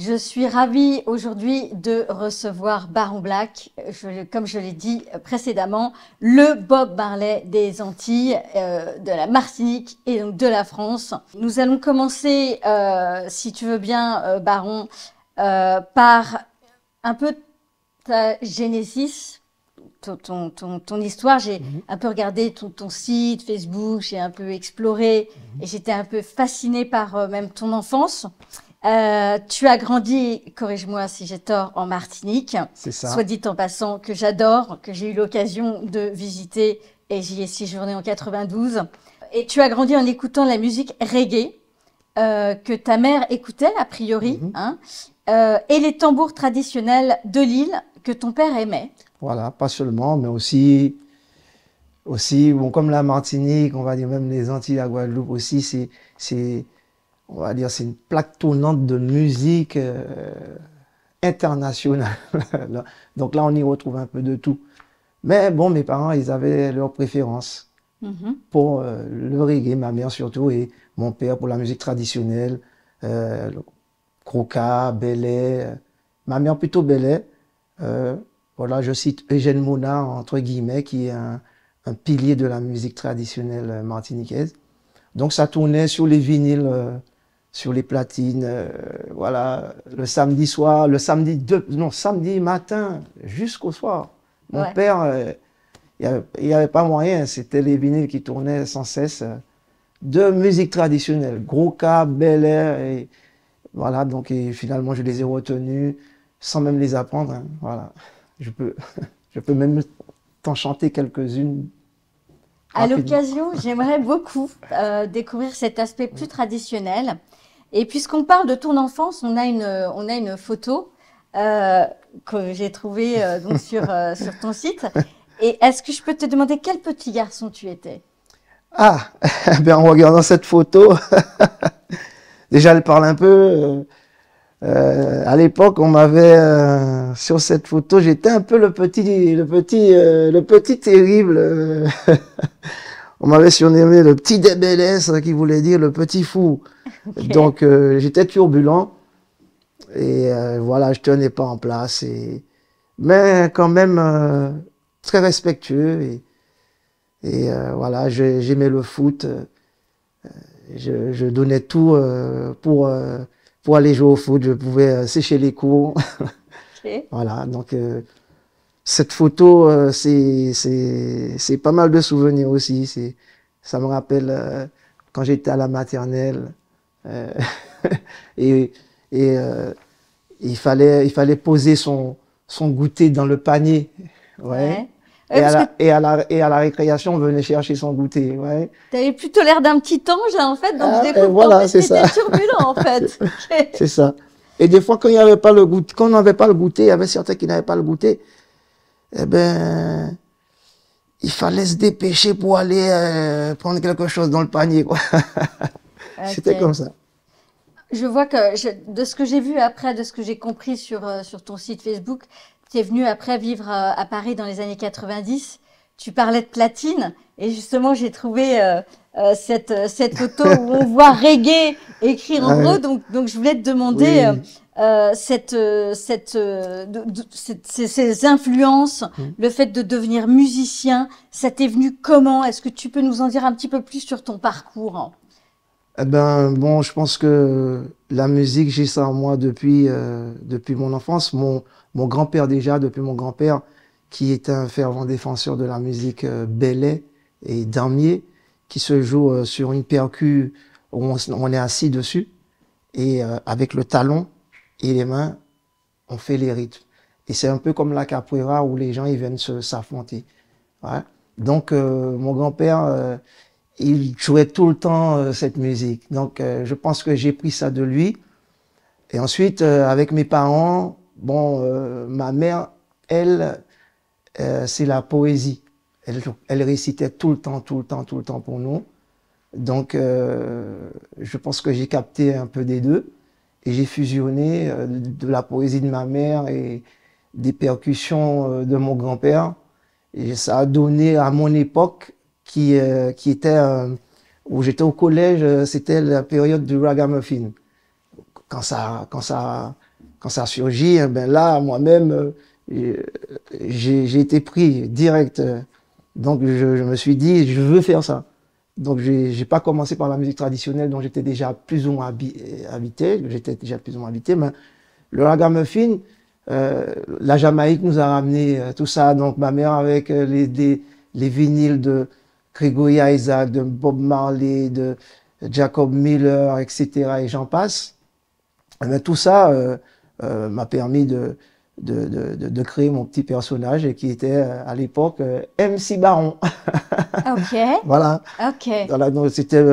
Je suis ravie aujourd'hui de recevoir Baron Black, comme je l'ai dit précédemment, le Bob Marley des Antilles, de la Martinique et donc de la France. Nous allons commencer, si tu veux bien, Baron, par un peu ta génésis, ton histoire. J'ai un peu regardé ton site Facebook, j'ai un peu exploré et j'étais un peu fascinée par même ton enfance. Tu as grandi, corrige-moi si j'ai tort, en Martinique. C'est ça. Soit dit en passant, que j'adore, que j'ai eu l'occasion de visiter et j'y ai séjourné en 92. Et tu as grandi en écoutant la musique reggae, que ta mère écoutait a priori, hein, et les tambours traditionnels de l'île que ton père aimait. Voilà, pas seulement, mais aussi bon, comme la Martinique, on va dire même les Antilles, la Guadeloupe aussi, on va dire, c'est une plaque tournante de musique internationale. Donc là, on y retrouve un peu de tout. Mais bon, mes parents, ils avaient leurs préférences pour le reggae, ma mère surtout, et mon père pour la musique traditionnelle, le Croca, Belay, ma mère plutôt Belay. Voilà, je cite Eugène Mona, entre guillemets, qui est un pilier de la musique traditionnelle martiniquaise. Donc ça tournait sur les vinyles, sur les platines, voilà, le samedi soir, samedi matin jusqu'au soir. Mon père, il n'y avait pas moyen, c'était les vinyles qui tournaient sans cesse de musique traditionnelle, Gros Cas, Bel Air, et voilà, donc et finalement je les ai retenus sans même les apprendre, hein, voilà. Je peux même t'en chanter quelques-unes. À l'occasion, j'aimerais beaucoup découvrir cet aspect plus traditionnel. Et puisqu'on parle de ton enfance, on a une photo que j'ai trouvée donc sur ton site. Et est-ce que je peux te demander quel petit garçon tu étais? Ah, ben en regardant cette photo, déjà elle parle un peu. À l'époque, on m'avait sur cette photo, j'étais un peu le petit terrible. On m'avait surnommé le petit Débélès, qui voulait dire le petit fou. Okay. Donc j'étais turbulent et voilà, je tenais pas en place. Mais quand même très respectueux et voilà, j'aimais le foot. Je donnais tout pour aller jouer au foot, je pouvais sécher les cours. Okay. Voilà, donc cette photo, c'est pas mal de souvenirs aussi. Ça me rappelle quand j'étais à la maternelle et il fallait poser son goûter dans le panier. Ouais. Et à la récréation, on venait chercher son goûter. Ouais. Tu avais plutôt l'air d'un petit ange, hein, en fait, donc je découvre voilà, que tu étais turbulent, en fait. C'est ça. Et des fois, quand il n'y avait pas le goûter, quand on n'avait pas le goûter, il y avait certains qui n'avaient pas le goûter, eh ben, il fallait se dépêcher pour aller prendre quelque chose dans le panier, quoi. Okay. C'était comme ça. Je vois que, de ce que j'ai vu après, de ce que j'ai compris sur ton site Facebook, tu es venu après vivre à Paris dans les années 90. Tu parlais de platine et justement j'ai trouvé cette photo où on voit reggae écrit en gros. Donc je voulais te demander ces influences, le fait de devenir musicien, ça t'est venu comment? Est-ce que tu peux nous en dire un petit peu plus sur ton parcours? Eh ben bon, je pense que la musique, j'ai ça en moi depuis mon enfance. Mon grand-père déjà, depuis mon grand-père, qui est un fervent défenseur de la musique belay et damier, qui se joue sur une percu où on est assis dessus, et avec le talon et les mains, on fait les rythmes. Et c'est un peu comme la capoeira où les gens ils viennent s'affronter. Ouais. Donc mon grand-père, il jouait tout le temps cette musique. Donc je pense que j'ai pris ça de lui. Et ensuite, avec mes parents, bon, ma mère, elle, c'est la poésie. Elle récitait tout le temps pour nous. Donc, je pense que j'ai capté un peu des deux. Et j'ai fusionné de la poésie de ma mère et des percussions de mon grand-père. Et ça a donné à mon époque, qui était, où j'étais au collège, c'était la période du ragamuffin. Quand ça quand ça surgit, eh ben là, moi-même, j'ai été pris direct. Donc, je me suis dit, je veux faire ça. Donc, j'ai pas commencé par la musique traditionnelle dont j'étais déjà plus ou moins habité. J'étais déjà plus ou moins habité, mais le ragamuffin, la Jamaïque nous a ramené tout ça. Donc, ma mère avec les vinyles de Gregory Isaac, de Bob Marley, de Jacob Miller, etc. et j'en passe. Mais tout ça m'a permis de créer mon petit personnage et qui était à l'époque MC Baron. Ok. Voilà. Ok. Voilà, donc c'était.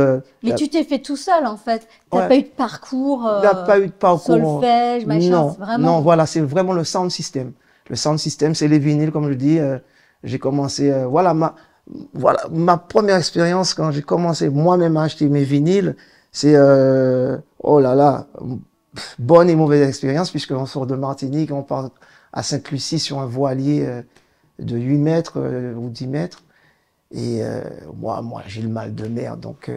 Mais tu t'es fait tout seul en fait. T'as Ouais. pas eu de parcours, Il n'y a pas eu de parcours. solfège, machin, Non, c'est vraiment. non, voilà, c'est vraiment le sound system. Le sound system, c'est les vinyles, comme je dis. J'ai commencé, voilà ma première expérience quand j'ai commencé moi-même à acheter mes vinyles. C'est, oh là là, bonne et mauvaise expérience puisqu'on sort de Martinique, on part à Sainte-Lucie sur un voilier de 8 mètres ou 10 mètres. Et moi j'ai le mal de mer, donc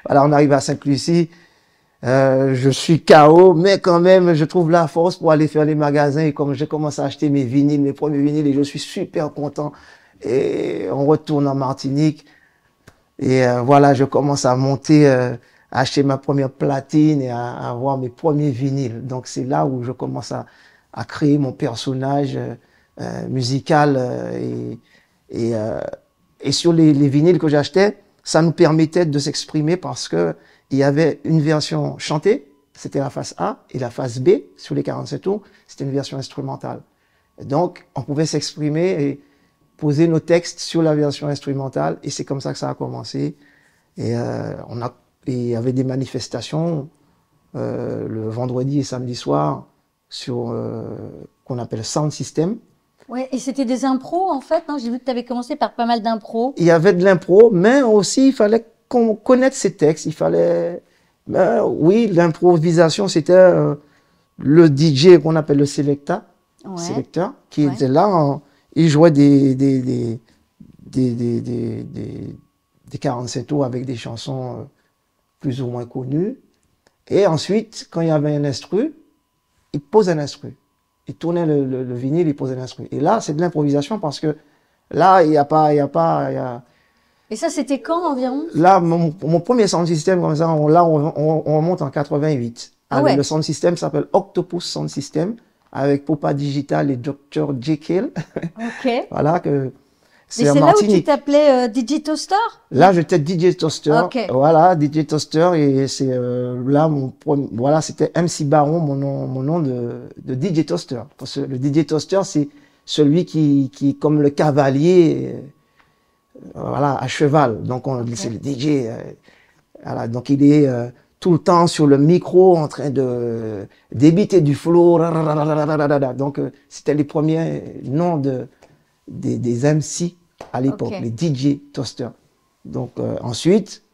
voilà, on arrive à Sainte-Lucie. Je suis KO, mais quand même, je trouve la force pour aller faire les magasins. Et comme j'ai commencé à acheter mes vinyles, mes premiers vinyles, et je suis super content. Et on retourne en Martinique. Et voilà, je commence à monter, à acheter ma première platine et à avoir mes premiers vinyles. Donc c'est là où je commence à créer mon personnage musical. Et sur les vinyles que j'achetais, ça nous permettait de s'exprimer parce que il y avait une version chantée, c'était la face A, et la face B, sur les 47 tours, c'était une version instrumentale. Et donc, on pouvait s'exprimer et poser nos textes sur la version instrumentale, et c'est comme ça que ça a commencé. Et il y avait des manifestations le vendredi et samedi soir sur qu'on appelle Sound System. Ouais, et c'était des impros en fait, non? J'ai vu que tu avais commencé par pas mal d'impros. Il y avait de l'impro, mais aussi il fallait qu'on connaisse ses textes. Il fallait, oui, l'improvisation, c'était le DJ qu'on appelle le Ouais. sélecteur, qui Ouais. était là. Il jouait des 47 tours avec des chansons plus ou moins connues. Et ensuite, quand il y avait un instru, il pose un instru. Il tournait le vinyle, il posait l'instru. Et là, c'est de l'improvisation parce que là, il y a Et ça, c'était quand environ? là, mon premier sound system, comme ça, on remonte en 88. Ah ouais. Le sound system s'appelle Octopus Sound System, avec Popa Digital et Dr. Jekyll. Ok. Voilà, que Mais c'est c'est en là où tu Martinique. t'appelais DJ Toaster? Là, j'étais DJ Toaster. Ok. Voilà, DJ Toaster. Et c'est là, voilà, c'était MC Baron, mon nom de DJ Toaster. Parce que le DJ Toaster, c'est celui qui est comme le cavalier, voilà, à cheval. Donc, c'est le DJ. Voilà, donc, il est tout le temps sur le micro en train de débiter du flow. Donc, c'était les premiers noms des MC à l'époque, Ok. les DJ Toaster. Donc ensuite,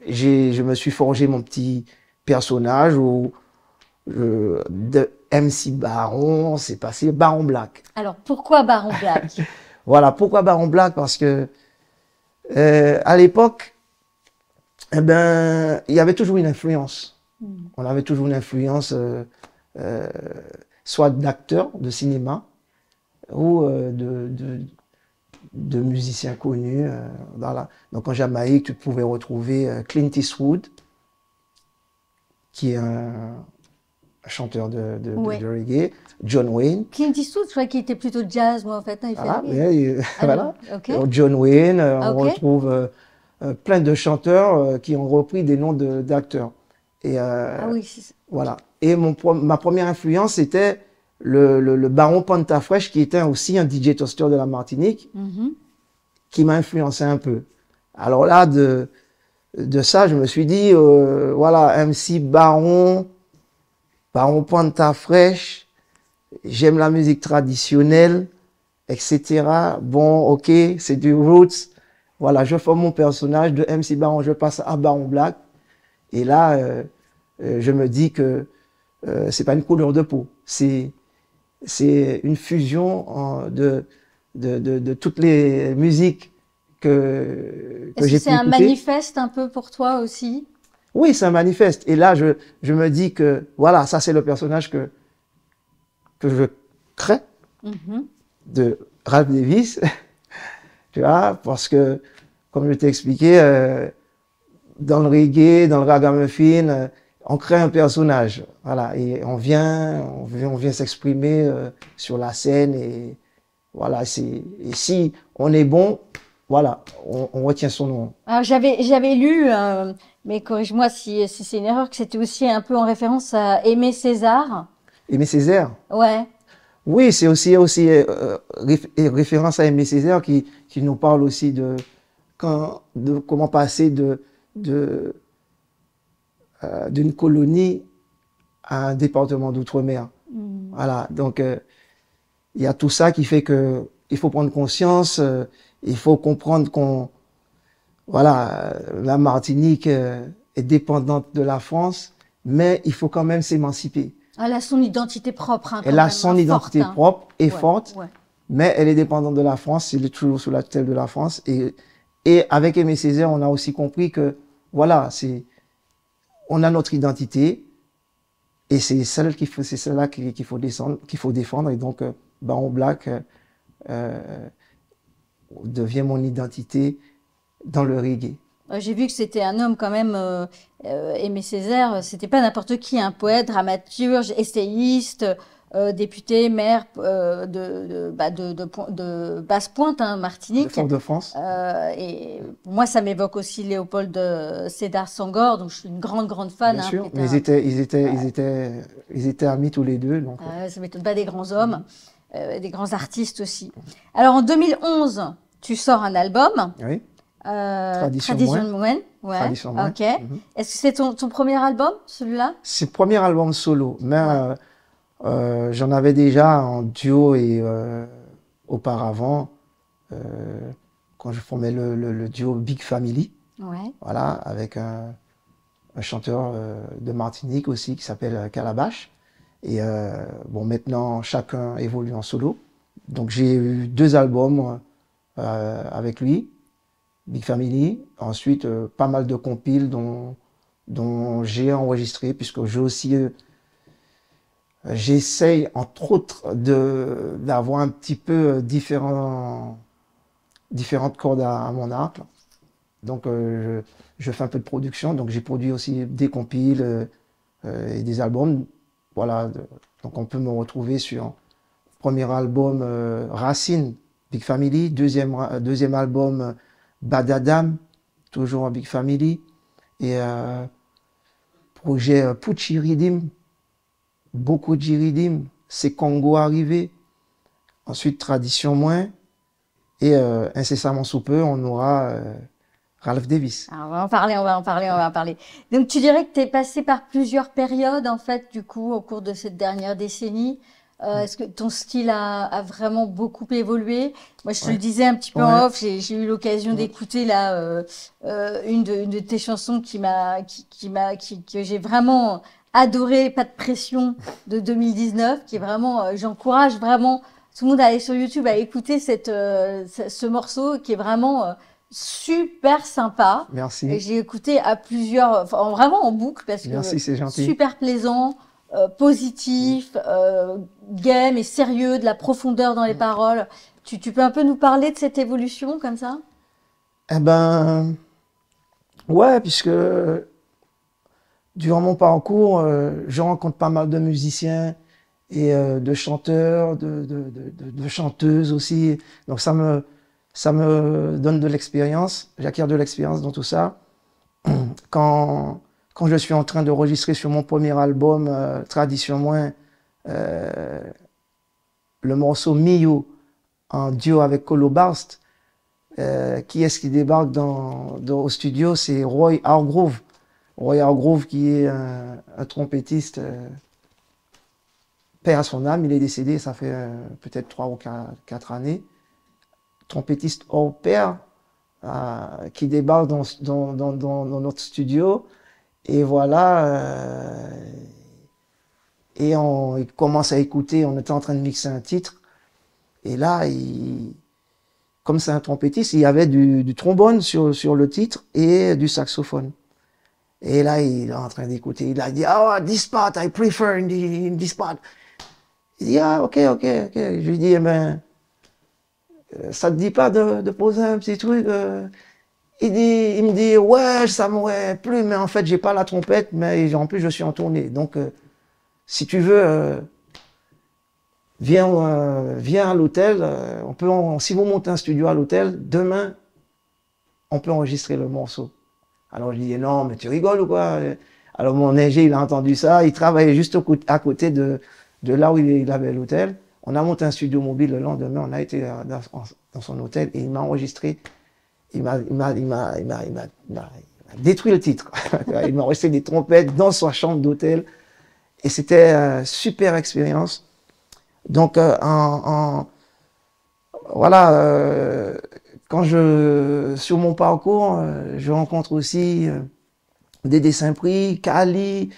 je me suis forgé mon petit personnage de MC Baron, c'est passé Baron Black. Alors, pourquoi Baron Black? Voilà, pourquoi Baron Black? Parce que à l'époque, eh ben, il y avait toujours une influence. On avait toujours une influence, soit d'acteurs de cinéma ou de musiciens connus. Voilà. Donc en Jamaïque, tu pouvais retrouver Clint Eastwood, qui est un chanteur Ouais. de reggae, John Wayne. Clint Eastwood, je croyais qu'il était plutôt jazz, moi, en fait. Non, il fait Voilà, reggae. Ah voilà. non, ok. John Wayne, Ah, on ok. retrouve plein de chanteurs qui ont repris des noms d'acteurs. Et Ah oui, voilà. Et ma première influence, c'était le baron Pantafresh, qui était aussi un DJ toaster de la Martinique, qui m'a influencé un peu. Alors là, de ça, je me suis dit, voilà, MC Baron Pantafresh, j'aime la musique traditionnelle, etc. Bon, ok, c'est du roots. Voilà, je forme mon personnage de MC Baron, je passe à Baron Black. Et là, je me dis que c'est pas une couleur de peau, c'est une fusion de toutes les musiques que Est-ce j'ai que pu c'est un écouter. manifeste un peu pour toi aussi? Oui, c'est un manifeste. Et là, je me dis que, voilà, ça c'est le personnage que je crée de Ralph Davis, tu vois, parce que, comme je t'ai expliqué, dans le reggae, dans le ragamuffin, on crée un personnage, voilà, et on vient s'exprimer sur la scène, et voilà, et si on est bon, voilà, on retient son nom. Alors j'avais lu, mais corrige-moi si c'est une erreur, que c'était aussi un peu en référence à Aimé Césaire. Aimé Césaire. Ouais. Oui, c'est aussi référence à Aimé Césaire qui nous parle aussi de comment passer de d'une colonie à un département d'outre-mer. Voilà, donc il y a tout ça qui fait que il faut prendre conscience, il faut comprendre voilà, la Martinique est dépendante de la France, mais il faut quand même s'émanciper. Elle a son identité propre, Elle a son identité forte, propre et ouais, forte, ouais. mais elle est dépendante de la France, elle est toujours sous la tutelle de la France. Et avec Aimé Césaire, on a aussi compris que, voilà, on a notre identité, et c'est celle-là qu'il faut défendre. Et donc, Baron Black devient mon identité dans le reggae. J'ai vu que c'était un homme quand même, Aimé Césaire, c'était pas n'importe qui, un poète, dramaturge, essayiste, député, maire de Basse-Pointe, hein, Martinique. De Fort-de-France. Et pour moi, ça m'évoque aussi Léopold Sédar Senghor, donc je suis une grande fan. Bien Hein, sûr, mais ils étaient amis tous les deux. Donc. Ça m'étonne pas, des grands hommes, des grands artistes aussi. Alors en 2011, tu sors un album. Oui. Tradition Moine. Ouais. Tradition Moine. Ok. Est-ce que c'est ton premier album, celui-là? C'est le premier album solo, mais j'en avais déjà en duo et auparavant, quand je formais le duo Big Family. Ouais. Voilà, avec un chanteur de Martinique aussi qui s'appelle Calabash. Et bon, maintenant, chacun évolue en solo. Donc j'ai eu 2 albums avec lui. Big Family, ensuite pas mal de compiles dont j'ai enregistré, puisque j'ai aussi j'essaye entre autres d'avoir un petit peu différentes cordes à mon arc. Donc je fais un peu de production, donc j'ai produit aussi des compiles et des albums. Voilà, donc on peut me retrouver sur premier album Racine, Big Family, deuxième album Badadam, toujours en Big Family, et projet Pucci Ridim, beaucoup de Ridim, c'est Congo arrivé, ensuite Tradition Moins, et incessamment sous peu, on aura Ralph Davis. Alors, on va en parler. Donc tu dirais que tu es passé par plusieurs périodes, en fait, du coup, au cours de cette dernière décennie. Est-ce que ton style a vraiment beaucoup évolué? Moi, je te le disais un petit peu en off, j'ai eu l'occasion d'écouter là une de tes chansons que j'ai vraiment adoré, Pas de pression, de 2019, qui est vraiment, j'encourage vraiment tout le monde à aller sur YouTube à écouter ce morceau qui est vraiment super sympa. Merci. Et j'ai écouté à plusieurs, vraiment en boucle parce que merci, c'est gentil. Super plaisant. Positif, game et sérieux, de la profondeur dans les paroles. Tu peux un peu nous parler de cette évolution comme ça? Eh ben, ouais, puisque durant mon parcours, je rencontre pas mal de musiciens et de chanteurs, de chanteuses aussi. Donc ça me donne de l'expérience, j'acquiers de l'expérience dans tout ça. Quand je suis en train d'enregistrer sur mon premier album, Tradition Moins, le morceau Mio, en duo avec Colo Barst, qui est-ce qui débarque au studio? C'est Roy Hargrove. Roy Hargrove qui est un trompettiste, paix à son âme, il est décédé, ça fait peut-être 3 ou 4 années. Trompettiste hors pair, qui débarque dans notre studio. Et voilà, et il commence à écouter, on était en train de mixer un titre, et là, comme c'est un trompettiste, il y avait du trombone sur le titre et du saxophone. Et là, il est en train d'écouter. Il a dit, oh, this part, I prefer in this part. Il dit, ah, ok. Je lui dis, eh ben, ça te dit pas de poser un petit truc il me dit, ouais, ça m'aurait plu, mais en fait, j'ai pas la trompette, mais en plus, je suis en tournée. Donc, si tu veux, viens à l'hôtel. Si vous montez un studio à l'hôtel, demain, on peut enregistrer le morceau. Alors, je dis, non, mais tu rigoles ou quoi? Alors, mon ingé, il a entendu ça. Il travaillait juste à côté de là où il avait l'hôtel. On a monté un studio mobile le lendemain. On a été dans son hôtel et il m'a enregistré. Il m'a détruit le titre. Il m'a resté des trompettes dans sa chambre d'hôtel. Et c'était une super expérience. Donc, voilà, sur mon parcours, je rencontre aussi Dédé Saint-Prix, Kali,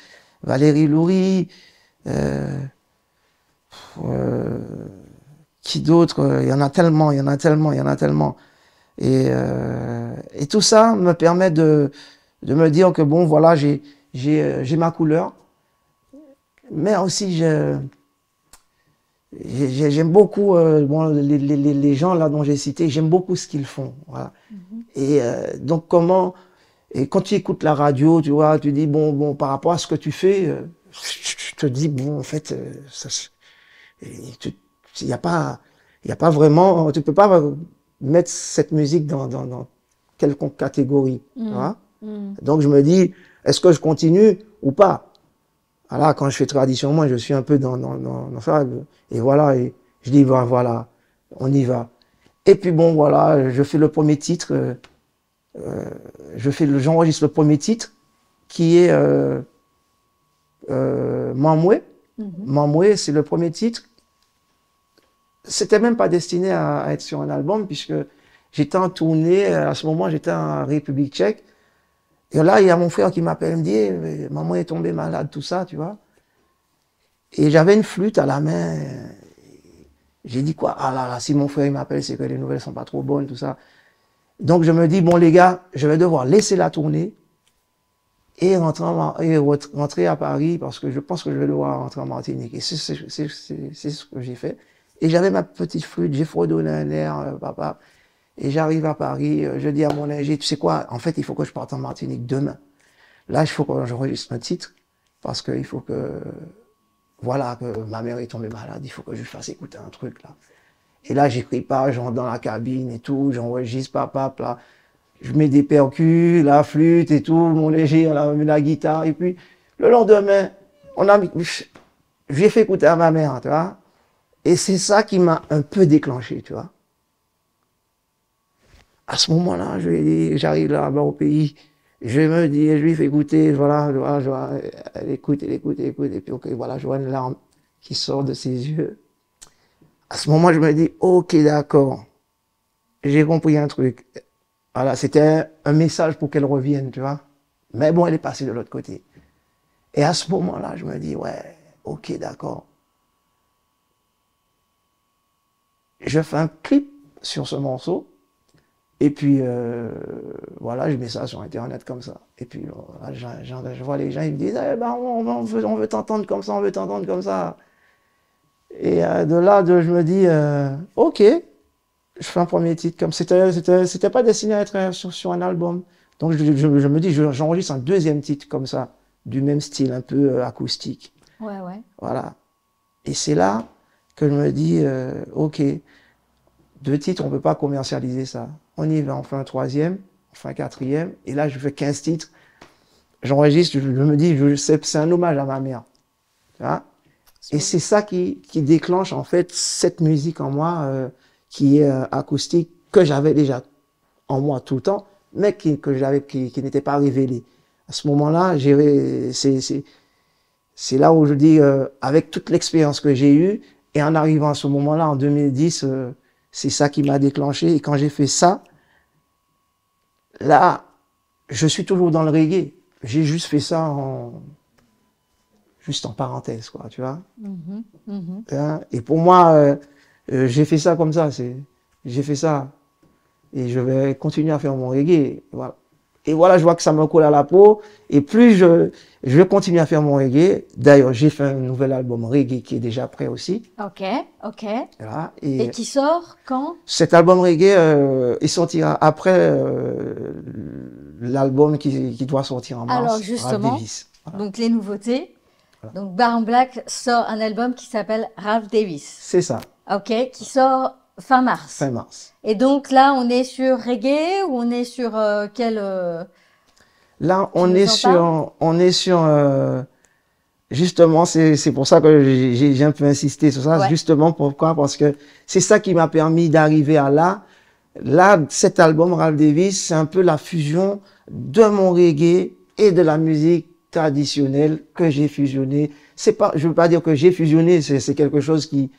Valérie Loury, qui d'autres, il y en a tellement. Et tout ça me permet de me dire que bon, voilà, j'ai ma couleur, mais aussi j'aime beaucoup bon, les gens là dont j'ai cité, j'aime beaucoup ce qu'ils font. Voilà. Et donc et quand tu écoutes la radio, tu vois, tu dis bon par rapport à ce que tu fais, tu te dis bon en fait, il y a pas vraiment, tu peux pas mettre cette musique dans quelconque catégorie. Tu vois. Donc je me dis, est-ce que je continue ou pas? Voilà, quand je fais tradition, moi je suis un peu dans ça. Et voilà, et je dis, voilà, on y va. Et puis bon, voilà, je fais le premier titre, j'enregistre le premier titre, qui est Mamoué. Mamoué, c'est le premier titre. C'était même pas destiné à être sur un album, puisque j'étais en tournée, à ce moment j'étais en République tchèque. Et là, il y a mon frère qui m'appelle, il me dit, maman est tombée malade, tout ça, tu vois. Et j'avais une flûte à la main. J'ai dit quoi? Ah là, si mon frère m'appelle, c'est que les nouvelles sont pas trop bonnes, tout ça. Donc je me dis, bon les gars, je vais devoir laisser la tournée et rentrer à Paris, parce que je pense que je vais devoir rentrer en Martinique. Et c'est ce que j'ai fait. Et j'avais ma petite flûte, j'ai fredonné un air, papa. Et j'arrive à Paris, je dis à mon ingé, tu sais quoi, en fait, il faut que je parte en Martinique demain. Là, il faut que j'enregistre un titre, parce qu'il faut que, voilà, que ma mère est tombée malade, il faut que je lui fasse écouter un truc, là. Et là, j'écris pas, je rentre dans la cabine et tout, j'enregistre, papa, là. Je mets des percus, la flûte et tout, mon léger, la guitare, et puis, le lendemain, j'ai fait écouter à ma mère, tu vois. Et c'est ça qui m'a un peu déclenché, tu vois. À ce moment-là, j'arrive là-bas au pays, je me dis, je lui fais écouter, voilà, elle écoute, et puis okay, voilà, je vois une larme qui sort de ses yeux. À ce moment, je me dis, ok, d'accord, j'ai compris un truc. Voilà, c'était un message pour qu'elle revienne, tu vois. Mais bon, elle est passée de l'autre côté. Et à ce moment-là, je me dis, ouais, ok, d'accord. Je fais un clip sur ce morceau. Et puis, voilà, je mets ça sur Internet comme ça. Et puis, voilà, je vois les gens, ils me disent, eh ben, on veut t'entendre comme ça, on veut t'entendre comme ça. Et de là, je me dis, ok, je fais un premier titre. Comme c'était pas destiné à être sur un album. Donc, je me dis, j'enregistre un deuxième titre comme ça, du même style, un peu acoustique. Ouais. Voilà. Et c'est là que je me dis, ok, 2 titres, on peut pas commercialiser ça. On y va, on fait un 3e, on fait un 4e, et là, je fais 15 titres. J'enregistre, je me dis, c'est un hommage à ma mère. Tu vois? Et c'est ça qui déclenche, en fait, cette musique en moi, qui est acoustique, que j'avais déjà en moi tout le temps, mais qui n'était pas révélée. À ce moment-là, c'est là où je dis, avec toute l'expérience que j'ai eue, et en arrivant à ce moment-là, en 2010, c'est ça qui m'a déclenché. Et quand j'ai fait ça, là, je suis toujours dans le reggae. J'ai juste fait ça juste en parenthèse, quoi, tu vois. Et pour moi, j'ai fait ça comme ça. J'ai fait ça. Et je vais continuer à faire mon reggae. Voilà. Et voilà, je vois que ça me colle à la peau. Et plus je continue à faire mon reggae. D'ailleurs, j'ai fait un nouvel album reggae qui est déjà prêt aussi. Ok, ok. Voilà. Et qui sort quand? Cet album reggae, il sortira après l'album qui doit sortir en mars. Alors justement, Davis. Voilà. donc les nouveautés. Voilà. Donc Bar en Black sort un album qui s'appelle Ralph Davis. C'est ça. Ok, qui sort fin mars. Fin mars. Et donc là, on est sur reggae ou on est sur quel Là, on est sur justement, c'est pour ça que j'ai un peu insisté sur ça. Ouais. Justement, pourquoi? Parce que c'est ça qui m'a permis d'arriver à là. Là, cet album, Ralph Davis, c'est un peu la fusion de mon reggae et de la musique traditionnelle que j'ai fusionné. C'est pas, je veux pas dire que j'ai fusionné, c'est quelque chose qui,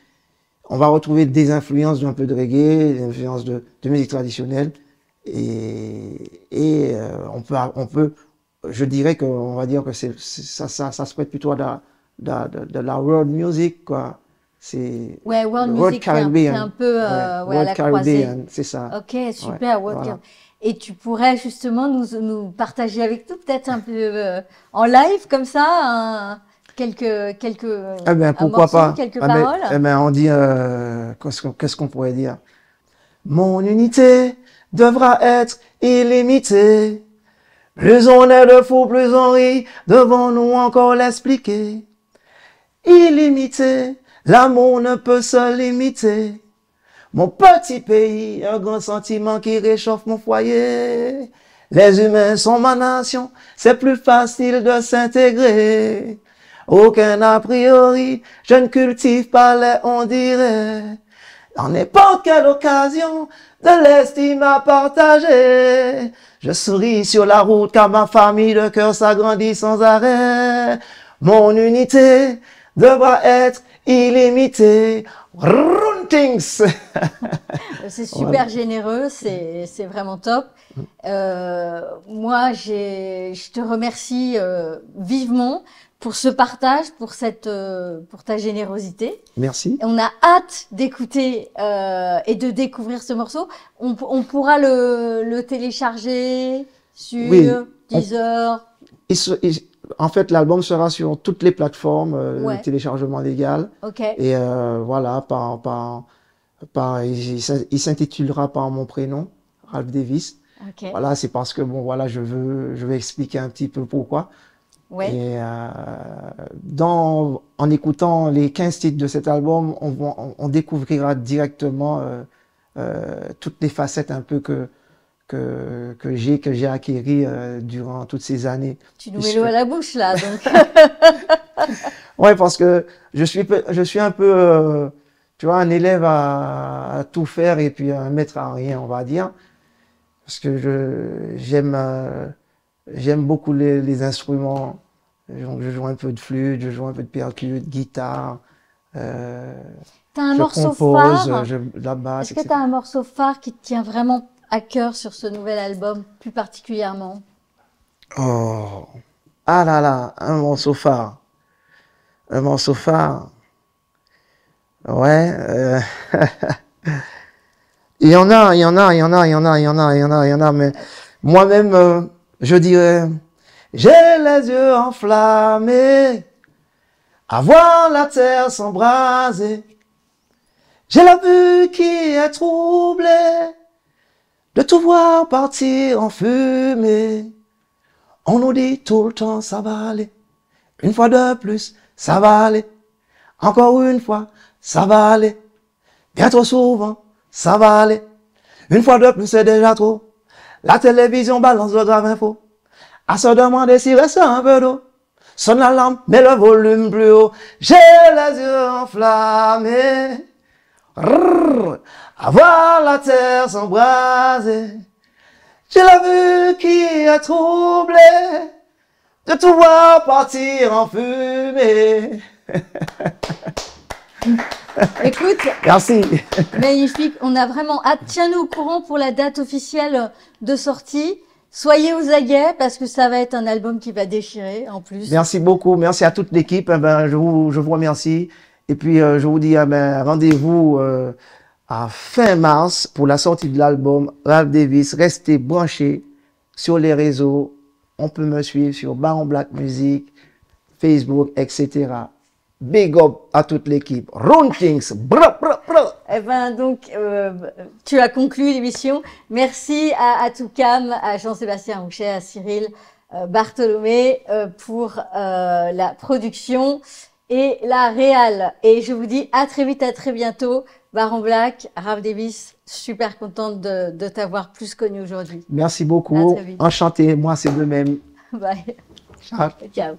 on va retrouver des influences d'un peu de reggae, des influences de musique traditionnelle. On peut, je dirais qu'on va dire que ça se prête plutôt à de la world music, quoi. C'est ouais, world music, Caribbean. un peu à la croisée. C'est ça. Ok, super, ouais, voilà. Et tu pourrais justement nous partager avec nous peut-être un peu en live comme ça quelques Eh ben, pourquoi morceaux, pas. quelques paroles. Eh ben, on dit qu'est-ce qu'on pourrait dire? Mon unité devra être illimitée. Plus on est de fous, plus on rit, devons-nous encore l'expliquer. Illimité, l'amour ne peut se limiter. Mon petit pays, un grand sentiment qui réchauffe mon foyer. Les humains sont ma nation, c'est plus facile de s'intégrer. Aucun a priori, je ne cultive pas les on dirait. En n'importe quelle occasion, de l'estime à partager. Je souris sur la route car ma famille de cœur s'agrandit sans arrêt. Mon unité devra être illimitée. Things. C'est super généreux, c'est vraiment top. Moi, je te remercie vivement pour ce partage, pour ta générosité. Merci. On a hâte d'écouter et de découvrir ce morceau. On pourra le télécharger sur Deezer. En fait, l'album sera sur toutes les plateformes ouais. téléchargement légal. Ok. Et voilà, il s'intitulera par mon prénom, Ralph Davis. Okay. Voilà, c'est parce que bon, voilà, je veux expliquer un petit peu pourquoi. Ouais. Et en écoutant les 15 titres de cet album, on découvrira directement toutes les facettes un peu que j'ai acquéri durant toutes ces années. Tu nous mets l'eau à la bouche là, donc. Ouais, parce que je suis un peu, tu vois, un élève à tout faire et puis un maître à rien, on va dire, parce que j'aime beaucoup les instruments. Donc je joue un peu de flûte, je joue un peu de percute, de guitare. T'as un morceau compose, phare. La basse. Est-ce que t'as un morceau phare qui te tient vraiment à cœur sur ce nouvel album, plus particulièrement? Oh, ah là là, un morceau phare. Un morceau phare. Ouais. Il y en a, mais moi-même, je dirais, j'ai les yeux enflammés, à voir la terre s'embraser. J'ai la vue qui est troublée, de tout voir partir en fumée. On nous dit tout le temps, ça va aller. Une fois de plus, ça va aller. Encore une fois, ça va aller. Bien trop souvent, ça va aller. Une fois de plus, c'est déjà trop. La télévision balance de graves infos. À se demander s'il reste un peu d'eau. Sonne la lampe, mets le volume plus haut. J'ai les yeux enflammés. Rrr, à voir la terre s'embraser. J'ai la vue qui est troublée, de tout voir partir en fumée. Écoute, merci. Magnifique, on a vraiment hâte. Tiens-nous au courant pour la date officielle de sortie. Soyez aux aguets parce que ça va être un album qui va déchirer en plus. Merci beaucoup, merci à toute l'équipe. Je vous remercie. Et puis je vous dis rendez-vous à fin mars pour la sortie de l'album Ralph Davis. Restez branchés sur les réseaux. On peut me suivre sur Baron Black Music, Facebook, etc. Big up à toute l'équipe. Run things. Bra, bra, bra. Eh ben donc, tu as conclu l'émission. Merci à Toukam, à Jean-Sébastien Rouchet, à Cyril Bartholomé pour la production et la réal. Et je vous dis à très vite, à très bientôt. Baron Black, Raph Davis, super contente de t'avoir plus connu aujourd'hui. Merci beaucoup. Enchanté. Moi, c'est de même. Bye. Ciao. Ciao.